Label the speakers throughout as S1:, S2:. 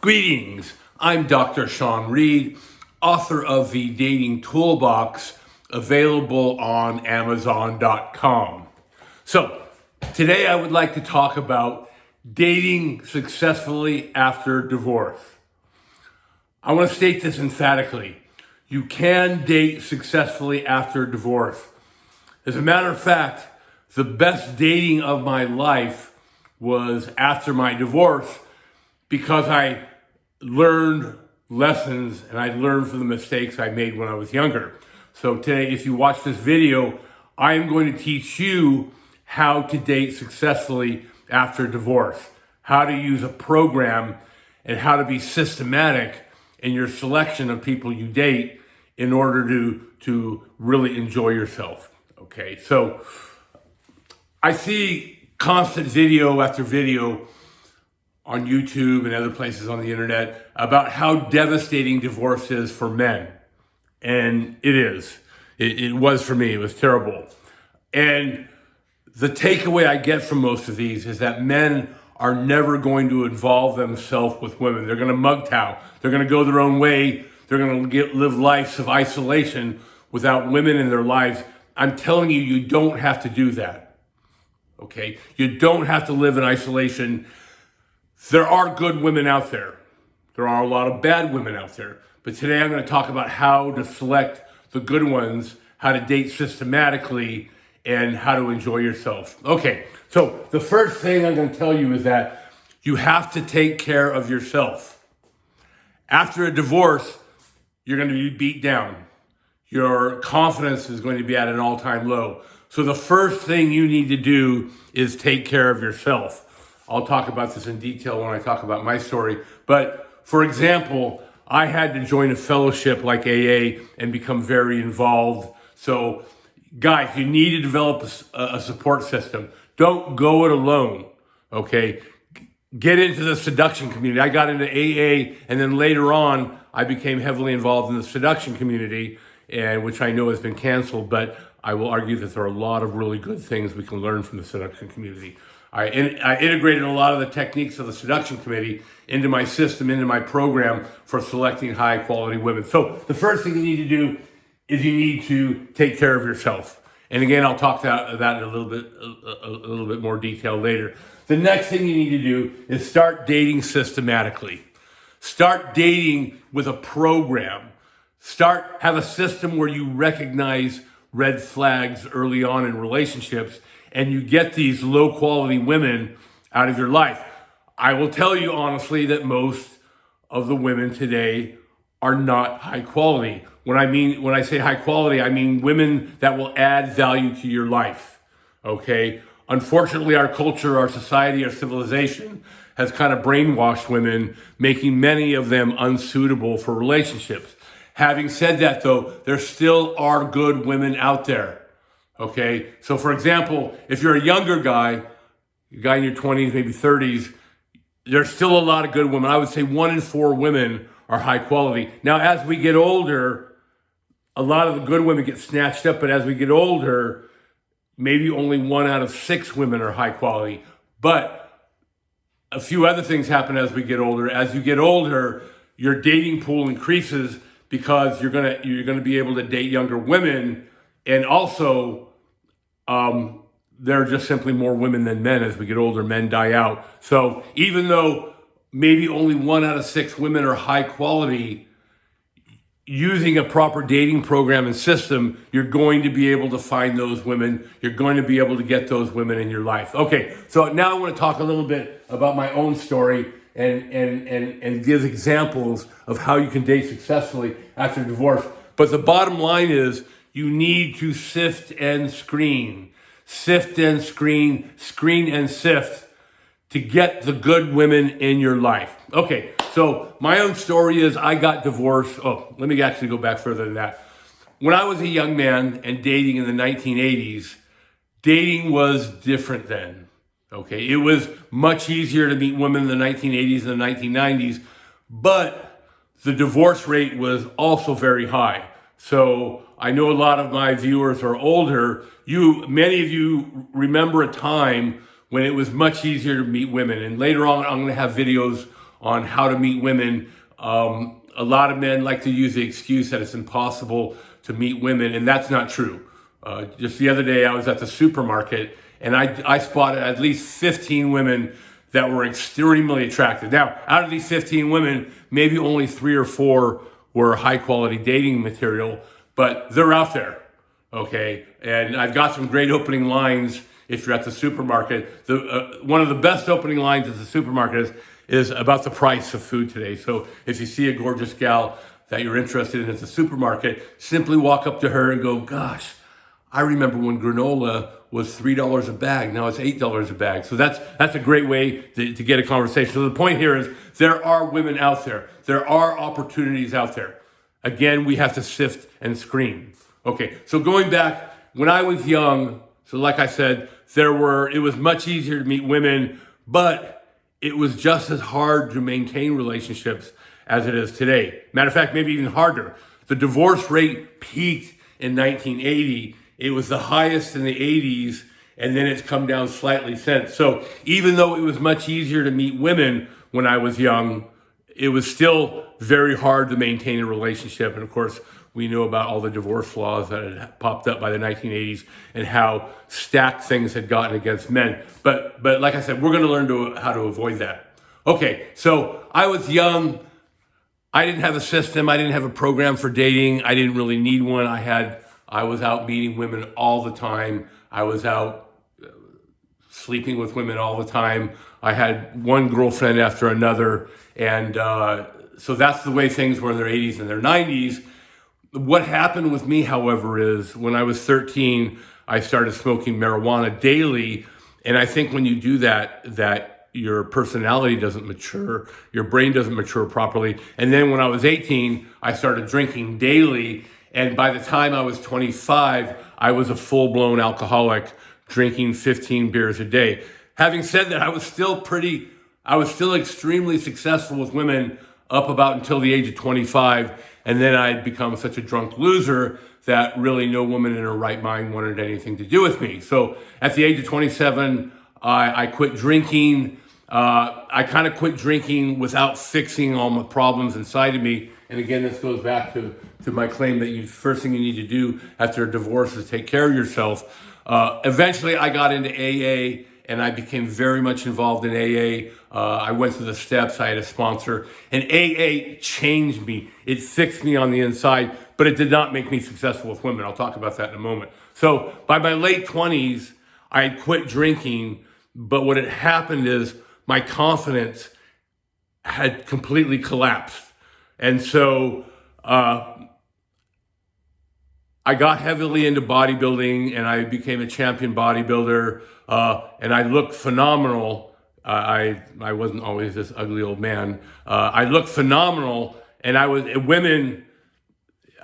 S1: Greetings, I'm Dr. Sean Reed, author of the Dating Toolbox, available on Amazon.com. So, today I would like to talk about dating successfully after divorce. I want to state this emphatically. You can date successfully after divorce. As a matter of fact, the best dating of my life was after my divorce, because I learned lessons and I learned from the mistakes I made when I was younger. So today, if you watch this video, I am going to teach you how to date successfully after divorce, how to use a program, and how to be systematic in your selection of people you date in order to really enjoy yourself. Okay, so I see constant video after video on YouTube and other places on the internet about how devastating divorce is for men. And it is. It was for me. It was terrible. And the takeaway I get from most of these is that men are never going to involve themselves with women. They're going to MGTOW. They're going to go their own way. They're going to live lives of isolation without women in their lives. I'm telling you, you don't have to do that. Okay? You don't have to live in isolation. There are good women out there. There are a lot of bad women out there. But today I'm going to talk about how to select the good ones, how to date systematically, and how to enjoy yourself. Okay, so the first thing I'm going to tell you is that you have to take care of yourself. After a divorce, you're going to be beat down. Your confidence is going to be at an all-time low. So the first thing you need to do is take care of yourself. I'll talk about this in detail when I talk about my story. But for example, I had to join a fellowship like AA and become very involved. So guys, you need to develop a support system. Don't go it alone, okay? Get into the seduction community. I got into AA, and then later on, I became heavily involved in the seduction community, and which I know has been canceled, but I will argue that there are a lot of really good things we can learn from the seduction community. I integrated a lot of the techniques of the seduction committee into my system, into my program for selecting high quality women. So the first thing you need to do is you need to take care of yourself. And again, I'll talk about that in a little bit more detail later. The next thing you need to do is start dating systematically. Start dating with a program. Have a system where you recognize red flags early on in relationships, and you get these low quality women out of your life. I will tell you honestly that most of the women today are not high quality. When I say high quality, I mean women that will add value to your life. Okay? Unfortunately, our culture, our society, our civilization has kind of brainwashed women, making many of them unsuitable for relationships. Having said that though, there still are good women out there. Okay, so for example, if you're a younger guy, a guy in your 20s, maybe 30s, there's still a lot of good women. I would say 1 in 4 women are high quality. Now, as we get older, a lot of the good women get snatched up, but as we get older, maybe only 1 out of 6 women are high quality. But a few other things happen as we get older. As you get older, your dating pool increases because you're gonna be able to date younger women, and also there are just simply more women than men. As we get older, men die out. So even though maybe only 1 out of 6 women are high quality, using a proper dating program and system, you're going to be able to find those women. You're going to be able to get those women in your life. Okay, so now I want to talk a little bit about my own story and give examples of how you can date successfully after divorce. But the bottom line is, you need to sift and screen. Sift and screen, screen and sift to get the good women in your life. Okay, so my own story is I got divorced. Oh, let me actually go back further than that. When I was a young man and dating in the 1980s, dating was different then. Okay, it was much easier to meet women in the 1980s and the 1990s, but the divorce rate was also very high. So I know a lot of my viewers are older. Many of you remember a time when it was much easier to meet women. And later on, I'm going to have videos on how to meet women. A lot of men like to use the excuse that it's impossible to meet women, and that's not true. Just the other day, I was at the supermarket, and I spotted at least 15 women that were extremely attractive. Now, out of these 15 women, maybe only 3 or 4 were high quality dating material, but they're out there, okay? And I've got some great opening lines if you're at the supermarket. One of the best opening lines at the supermarket is about the price of food today. So if you see a gorgeous gal that you're interested in at the supermarket, simply walk up to her and go, gosh, I remember when granola was $3 a bag. Now it's $8 a bag. So that's a great way to get a conversation. So the point here is there are women out there. There are opportunities out there. Again, we have to sift and screen. Okay, so going back, when I was young, so like I said, it was much easier to meet women, but it was just as hard to maintain relationships as it is today. Matter of fact, maybe even harder. The divorce rate peaked in 1980. It was the highest in the 80s, and then it's come down slightly since. So even though it was much easier to meet women when I was young, it was still very hard to maintain a relationship. And of course, we know about all the divorce laws that had popped up by the 1980s and how stacked things had gotten against men. But like I said, we're going to learn how to avoid that. Okay, so I was young. I didn't have a system. I didn't have a program for dating. I didn't really need one. I was out meeting women all the time. I was out sleeping with women all the time. I had one girlfriend after another. And so that's the way things were in their 80s and their 90s. What happened with me, however, is when I was 13, I started smoking marijuana daily. And I think when you do that your personality doesn't mature, your brain doesn't mature properly. And then when I was 18, I started drinking daily. And by the time I was 25, I was a full-blown alcoholic, drinking 15 beers a day. Having said that, I was still extremely successful with women up about until the age of 25. And then I'd become such a drunk loser that really no woman in her right mind wanted anything to do with me. So at the age of 27, I quit drinking. I kind of quit drinking without fixing all my problems inside of me. And again, this goes back to my claim that the first thing you need to do after a divorce is take care of yourself. Eventually, I got into AA, and I became very much involved in AA. I went through the steps. I had a sponsor. And AA changed me. It fixed me on the inside, but it did not make me successful with women. I'll talk about that in a moment. So by my late 20s, I had quit drinking, but what had happened is my confidence had completely collapsed. And so I got heavily into bodybuilding, and I became a champion bodybuilder, and I looked phenomenal. I wasn't always this ugly old man. I looked phenomenal, and women,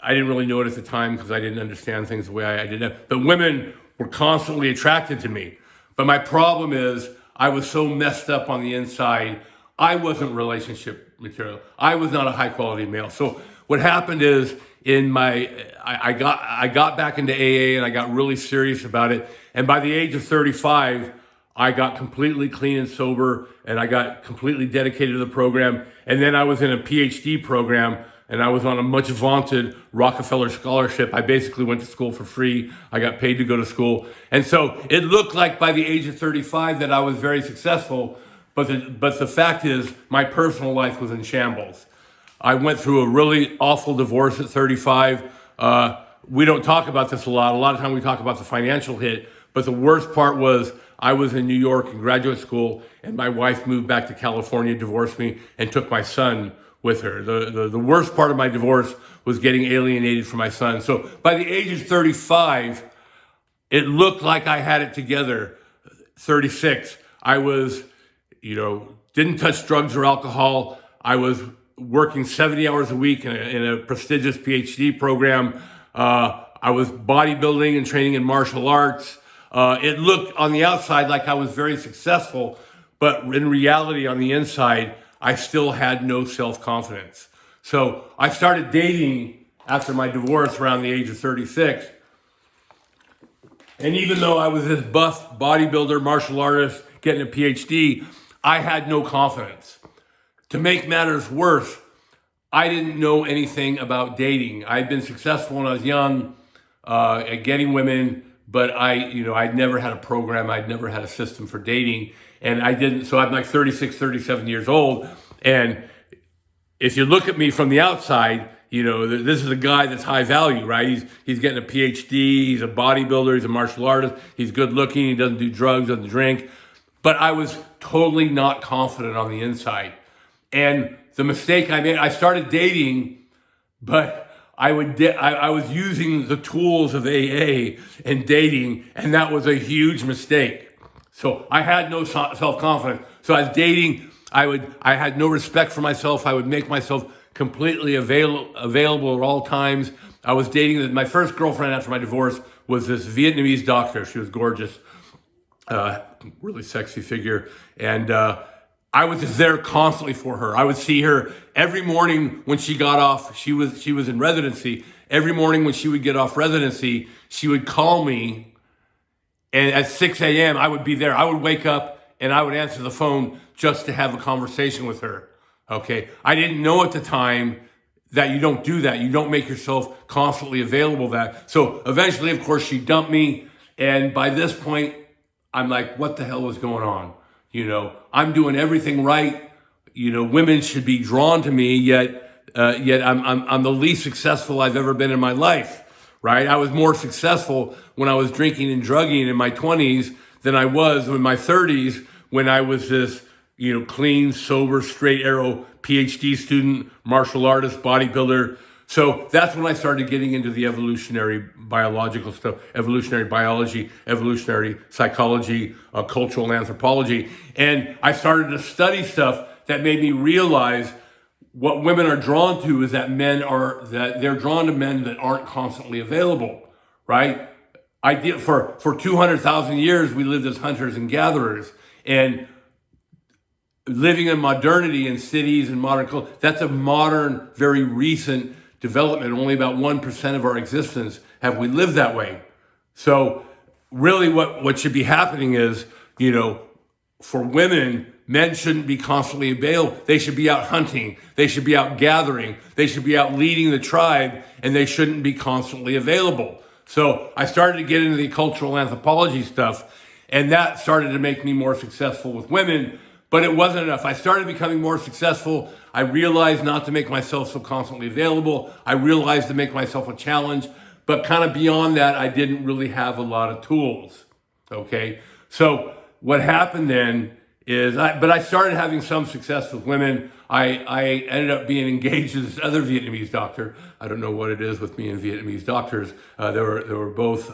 S1: I didn't really know it at the time because I didn't understand things the way I did. But women were constantly attracted to me. But my problem is I was so messed up on the inside, I wasn't relationship material. I was not a high quality male. So what happened is I got back into AA, and I got really serious about it. And by the age of 35, I got completely clean and sober, and I got completely dedicated to the program. And then I was in a PhD program, and I was on a much vaunted Rockefeller scholarship. I basically went to school for free. I got paid to go to school. And so it looked like by the age of 35 that I was very successful, but the fact is my personal life was in shambles. I went through a really awful divorce at 35. We don't talk about this a lot. A lot of time we talk about the financial hit, but the worst part was I was in New York in graduate school, and my wife moved back to California, divorced me, and took my son with her. The worst part of my divorce was getting alienated from my son. So by the age of 35, it looked like I had it together. 36, I was, didn't touch drugs or alcohol. I was working 70 hours a week in a prestigious PhD program. I was bodybuilding and training in martial arts. It looked on the outside like I was very successful, but in reality, on the inside, I still had no self-confidence. So I started dating after my divorce around the age of 36. And even though I was this buff bodybuilder, martial artist, getting a PhD, I had no confidence. To make matters worse, I didn't know anything about dating. I'd been successful when I was young at getting women, but I'd never had a program. I'd never had a system for dating, and I didn't. So I'm like 36, 37 years old, and if you look at me from the outside, this is a guy that's high value, right? He's getting a PhD. He's a bodybuilder. He's a martial artist. He's good looking. He doesn't do drugs, doesn't drink. But I was totally not confident on the inside. And the mistake I made, I started dating, but I was using the tools of AA and dating, and that was a huge mistake. So I had no self-confidence. So I was dating. I had no respect for myself. I would make myself completely available at all times. I was dating. My first girlfriend after my divorce was this Vietnamese doctor. She was gorgeous, really sexy figure. And I was just there constantly for her. I would see her every morning when she got off. She was in residency. Every morning when she would get off residency, she would call me. And at 6 a.m., I would be there. I would wake up and I would answer the phone just to have a conversation with her, okay? I didn't know at the time that you don't do that. You don't make yourself constantly available that. So eventually, of course, she dumped me. And by this point, I'm like, what the hell was going on? I'm doing everything right. Women should be drawn to me, yet I'm the least successful I've ever been in my life, right? I was more successful when I was drinking and drugging in my 20s than I was in my 30s when I was this, clean, sober, straight arrow PhD student, martial artist, bodybuilder. So that's when I started getting into the evolutionary biological stuff, evolutionary biology, evolutionary psychology, cultural anthropology. And I started to study stuff that made me realize what women are drawn to is that they're drawn to men that aren't constantly available, right? For 200,000 years, we lived as hunters and gatherers, and living in modernity in cities and modern culture, that's a modern, very recent development. Only about 1% of our existence have we lived that way. So really what should be happening is, for women, men shouldn't be constantly available. They should be out hunting. They should be out gathering. They should be out leading the tribe, and they shouldn't be constantly available. So I started to get into the cultural anthropology stuff, and that started to make me more successful with women, but it wasn't enough. I started becoming more successful. I realized not to make myself so constantly available. I realized to make myself a challenge, but kind of beyond that, I didn't really have a lot of tools, okay? So what happened then is, I started having some success with women. I ended up being engaged to this other Vietnamese doctor. I don't know what it is with me and Vietnamese doctors. They were both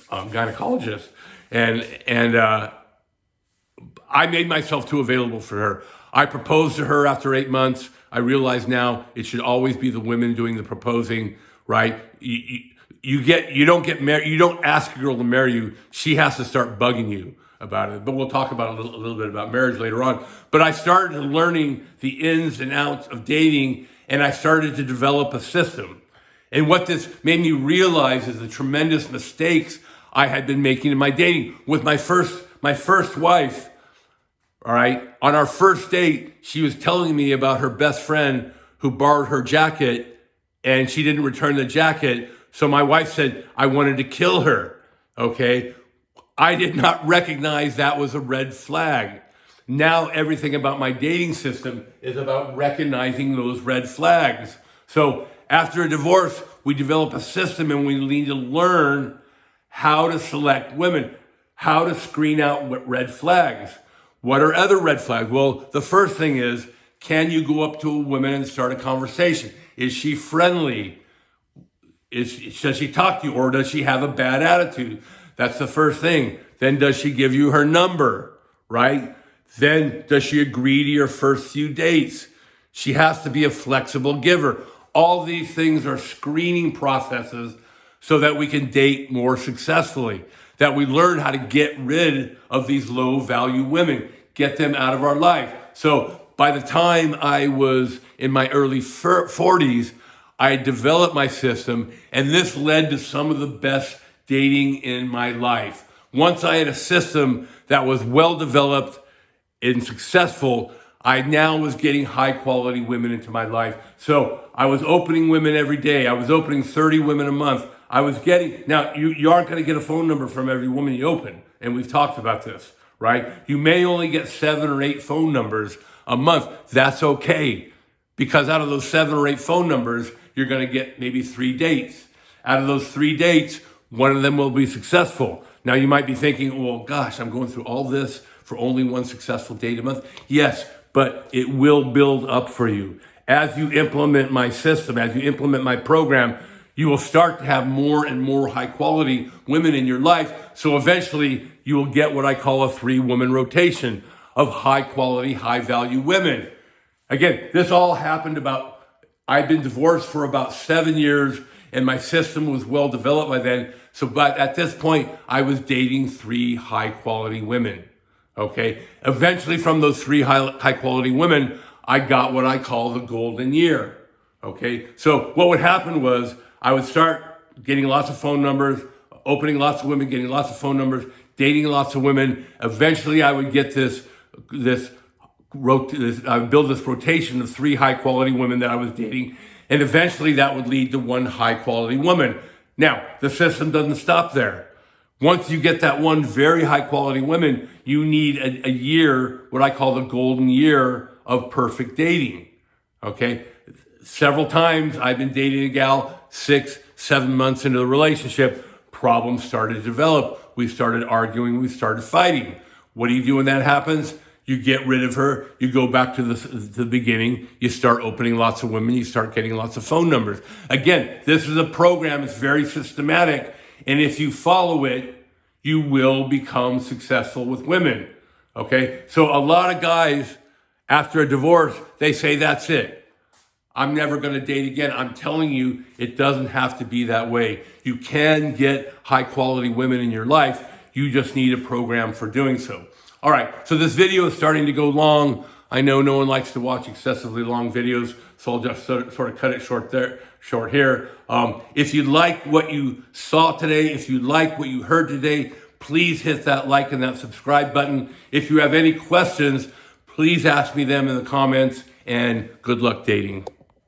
S1: gynecologists, and I made myself too available for her. I proposed to her after 8 months. I realize now it should always be the women doing the proposing, right? You don't get married. You don't ask a girl to marry you. She has to start bugging you about it. But we'll talk about a little bit about marriage later on. But I started learning the ins and outs of dating, and I started to develop a system. And what this made me realize is the tremendous mistakes I had been making in my dating. With my first wife, all right, on our first date, she was telling me about her best friend who borrowed her jacket, and she didn't return the jacket. So my wife said, I wanted to kill her, okay? I did not recognize that was a red flag. Now everything about my dating system is about recognizing those red flags. So after a divorce, we develop a system, and we need to learn how to select women, how to screen out red flags. What are other red flags? Well, the first thing is, can you go up to a woman and start a conversation? Is she friendly? Does she talk to you, or does she have a bad attitude? That's the first thing. Then does she give you her number, right? Then does she agree to your first few dates? She has to be a flexible giver. All these things are screening processes so that we can date more successfully, that we learn how to get rid of these low value women, get them out of our life. So by the time I was in my early 40s, I developed my system, and this led to some of the best dating in my life. Once I had a system that was well developed and successful, I now was getting high quality women into my life. So I was opening women every day. I was opening 30 women a month. I was getting, now you aren't going to get a phone number from every woman you open. And we've talked about this, right? You may only get 7 or 8 phone numbers a month. That's okay. Because out of those 7 or 8 phone numbers, you're going to get maybe 3 dates. Out of those 3 dates, one of them will be successful. Now you might be thinking, well, gosh, I'm going through all this for only one successful date a month. Yes, but it will build up for you. As you implement my system, as you implement my program, you will start to have more and more high quality women in your life. So eventually you will get what I call a 3-woman rotation of high quality, high value women. Again, this all happened I've been divorced for about 7 years and my system was well developed by then. So, but at this point, I was dating 3 high quality women. Okay. Eventually from those 3 high quality women, I got what I call the golden year. Okay. So what would happen was I would start getting lots of phone numbers, opening lots of women, getting lots of phone numbers, dating lots of women. Eventually I would get I would build this rotation of 3 high quality women that I was dating. And eventually that would lead to 1 high quality woman. Now, the system doesn't stop there. Once you get that 1 very high quality woman, you need a year, what I call the golden year of perfect dating. Okay. Several times I've been dating a gal 6, 7 months into the relationship. Problems started to develop. We started arguing. We started fighting. What do you do when that happens? You get rid of her. You go back to the beginning. You start opening lots of women. You start getting lots of phone numbers. Again, this is a program. It's very systematic. And if you follow it, you will become successful with women. Okay? So a lot of guys, after a divorce, they say, that's it. I'm never going to date again. I'm telling you, it doesn't have to be that way. You can get high quality women in your life. You just need a program for doing so. All right, so this video is starting to go long. I know no one likes to watch excessively long videos, so I'll just sort of cut it short here. If you like what you saw today, if you like what you heard today, please hit that like and that subscribe button. If you have any questions, please ask me them in the comments, and good luck dating.